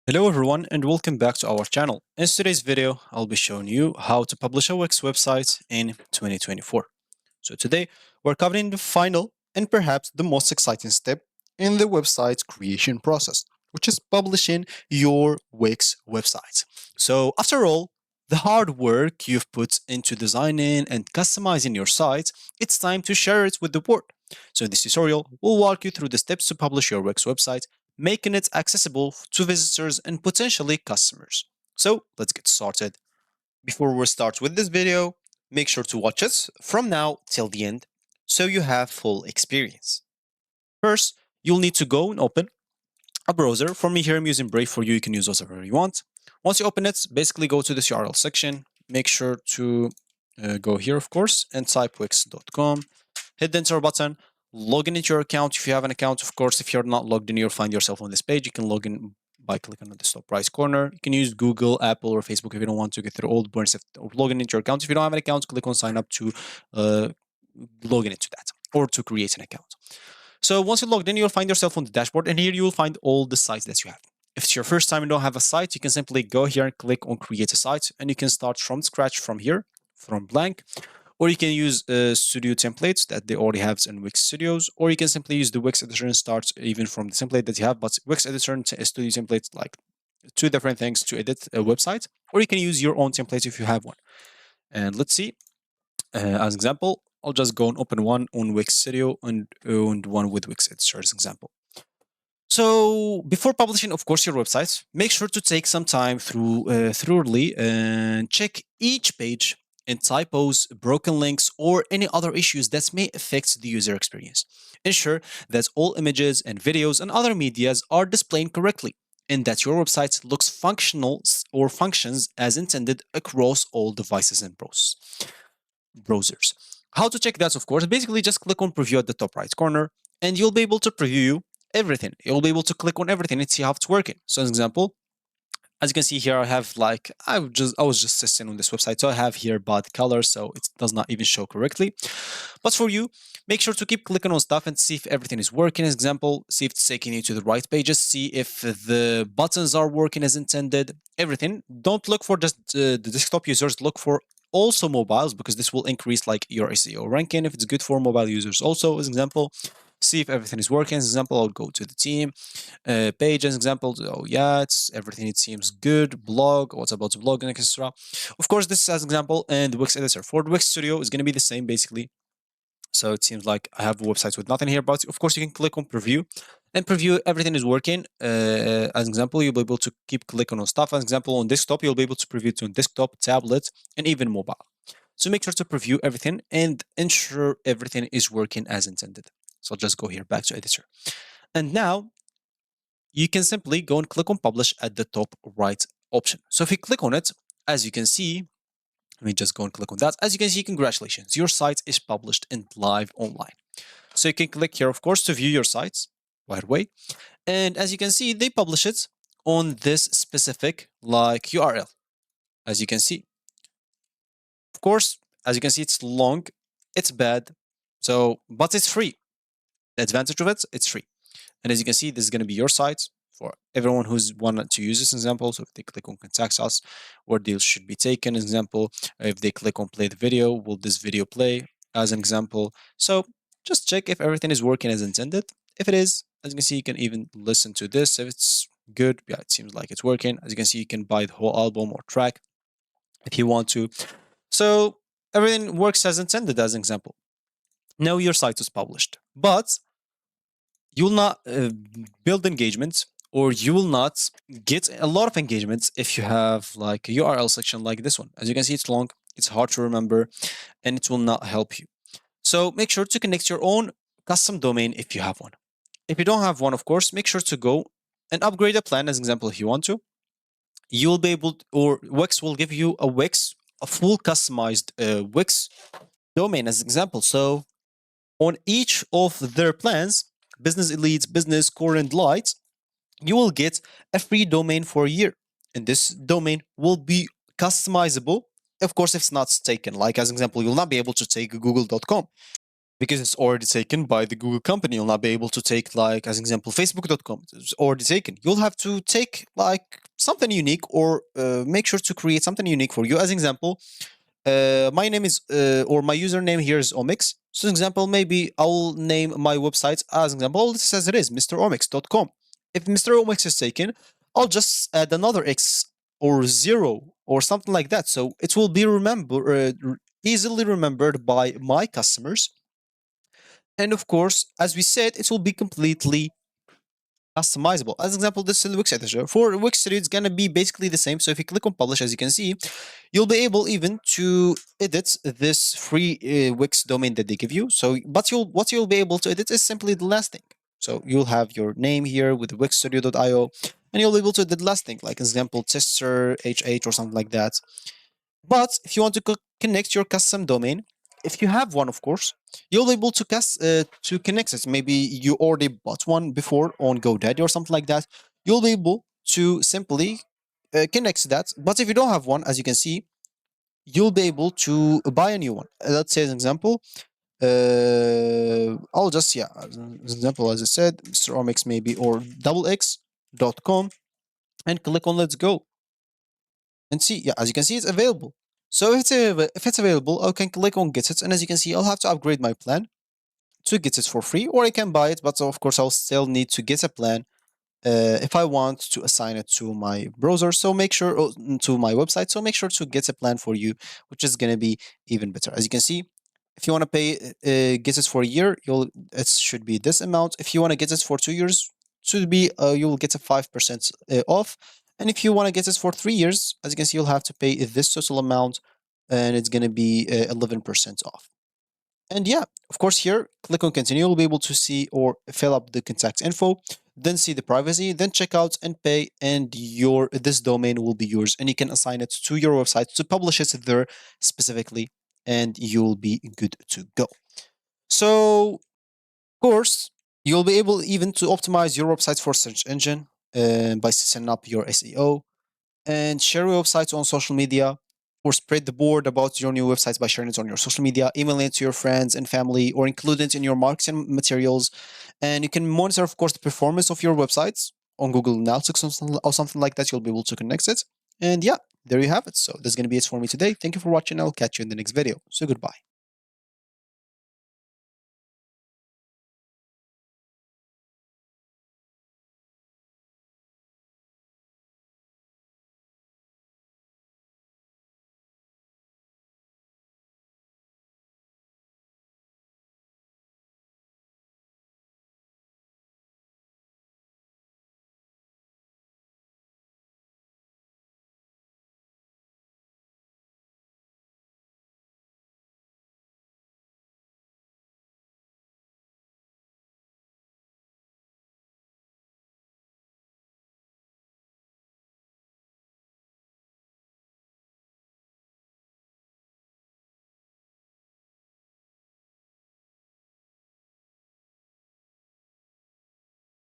Hello everyone and welcome back to our channel. In today's video, I'll be showing you how to publish a Wix website in 2024. So today, we're covering the final and perhaps the most exciting step in the website creation process, which is publishing your Wix website. So after all, the hard work you've put into designing and customizing your site, it's time to share it with the world. So in this tutorial, we'll walk you through the steps to publish your Wix website, making it accessible to visitors and potentially customers. So let's get started. Before we start with this video, make sure to watch it from now till the end so you have full experience. First, you'll need to go and open a browser. For me here, I'm using Brave. For you, you can use whatever you want. Once you open it, basically go to this URL section. Make sure to go here, of course, and type wix.com. Hit the enter button. Log in into your account if you have an account. Of course, if you're not logged in, you'll find yourself on this page. You can log in by clicking on the top right corner. You can use Google, Apple, or Facebook if you don't want to get through all the points of logging into your account. If you don't have an account, click on sign up to uh, log in into that or to create an account. So once you're logged in, you'll find yourself on the dashboard, and here you will find all the sites that you have. If it's your first time and don't have a site, you can simply go here and click on create a site, and you can start from scratch from here, from blank, or you can use studio templates that they already have in Wix Studios, or you can simply use the Wix editor and start even from the template that you have. But Wix editor and studio templates, like two different things to edit a website, or you can use your own template if you have one. And let's see, as example, I'll just go and open one on Wix Studio and one with Wix editor as example. So before publishing, of course, your website, make sure to take some time thoroughly and check each page and typos, broken links, or any other issues that may affect the user experience. Ensure that all images and videos and other medias are displayed correctly and that your website looks functional or functions as intended across all devices and browsers. How to check that, of course, basically just click on preview at the top right corner and you'll be able to preview everything. You'll be able to click on everything and see how it's working. So as an example, as you can see here, I have like, I was just testing on this website. So I have here bad color, so it does not even show correctly. But for you, make sure to keep clicking on stuff and see if everything is working. As example, see if it's taking you to the right pages, see if the buttons are working as intended, everything. Don't look for just the desktop users, look for also mobiles because this will increase like your SEO ranking if it's good for mobile users. Also, as example, see if everything is working. As example, I'll go to the team page as example. Oh yeah, it's everything. It seems good. Blog. What's about the blog and etc. Of course, this is as example, and the Wix editor for the Wix Studio is going to be the same basically. So it seems like I have websites with nothing here, but of course you can click on preview and preview everything is working. As an example, you'll be able to keep clicking on stuff. As an example, on desktop, you'll be able to preview it on desktop, tablet, and even mobile. So make sure to preview everything and ensure everything is working as intended. So I'll just go here back to editor. And now you can simply go and click on publish at the top right option. So if you click on it, as you can see, let me just go and click on that. As you can see, congratulations, your site is published and live online. So you can click here, of course, to view your sites right away. And as you can see, they publish it on this specific like URL, as you can see. Of course, as you can see, it's long, it's bad. So, but it's free. The advantage of it, it's free. And as you can see, this is going to be your site for everyone who's wanted to use this example. So if they click on contact us, where deals should be taken, as example, if they click on play the video, will this video play as an example? So just check if everything is working as intended. If it is, as you can see, you can even listen to this. If it's good, yeah, it seems like it's working. As you can see, you can buy the whole album or track if you want to. So everything works as intended as an example. Now your site is published, but you will not build engagement or you will not get a lot of engagements if you have like a URL section like this one. As you can see, it's long, it's hard to remember, and it will not help you. So make sure to connect your own custom domain if you have one. If you don't have one, of course, make sure to go and upgrade a plan as an example if you want to. You will be able to, or Wix will give you a full customized Wix domain as an example. So on each of their plans, Business Elite, Business, Core, and Light, you will get a free domain for a year. And this domain will be customizable. Of course, if it's not taken, like as an example, you'll not be able to take google.com. because it's already taken by the Google company. You'll not be able to take, like, as example, Facebook.com. It's already taken. You'll have to take like something unique, or make sure to create something unique for you. As example, my name is or my username here is Omix. So, example, maybe I'll name my website as example. This as it is, MrOmix.com. If Mr. Omix is taken, I'll just add another X or zero or something like that. So it will be easily remembered by my customers. And of course, as we said, it will be completely customizable. As example, this is the Wix editor. For Wix Studio, it's gonna be basically the same. So if you click on publish, as you can see, you'll be able even to edit this free Wix domain that they give you. So, but what you'll be able to edit is simply the last thing. So you'll have your name here with wixstudio.io, and you'll be able to edit the last thing, like example tester h8 or something like that. But if you want to connect your custom domain, if you have one, of course, you'll be able to connect it. Maybe you already bought one before on GoDaddy or something like that. You'll be able to simply connect that. But if you don't have one, as you can see, you'll be able to buy a new one. Let's say, as an example, I'll just, yeah, as an example, as I said, Mr. Omix maybe, or doublex.com, and click on let's go. And see, yeah, as you can see, it's available. So if it's available, I can click on get it, and as you can see, I'll have to upgrade my plan to get it for free, or I can buy it, but of course I'll still need to get a plan if I want to assign it to my browser. So make sure to my website. So make sure to get a plan for you, which is gonna be even better. As you can see, if you want to pay get it for a year, it should be this amount. If you want to get it for 2 years, should be you will get a 5% off. And if you want to get it for 3 years, as you can see, you'll have to pay this total amount, and it's gonna be 11% off. And yeah, of course, here, click on continue. You'll be able to see or fill up the contact info, then see the privacy, then check out and pay, and this domain will be yours. And you can assign it to your website to publish it there specifically, and you'll be good to go. So, of course, you'll be able even to optimize your website for search engine by setting up your SEO, and share your websites on social media, or spread the word about your new websites by sharing it on your social media, emailing it to your friends and family, or include it in your marketing materials. And you can monitor, of course, the performance of your websites on Google Analytics or something like that. You'll be able to connect it. And yeah, there you have it. So that's going to be it for me today. Thank you for watching. I'll catch you in the next video. So goodbye.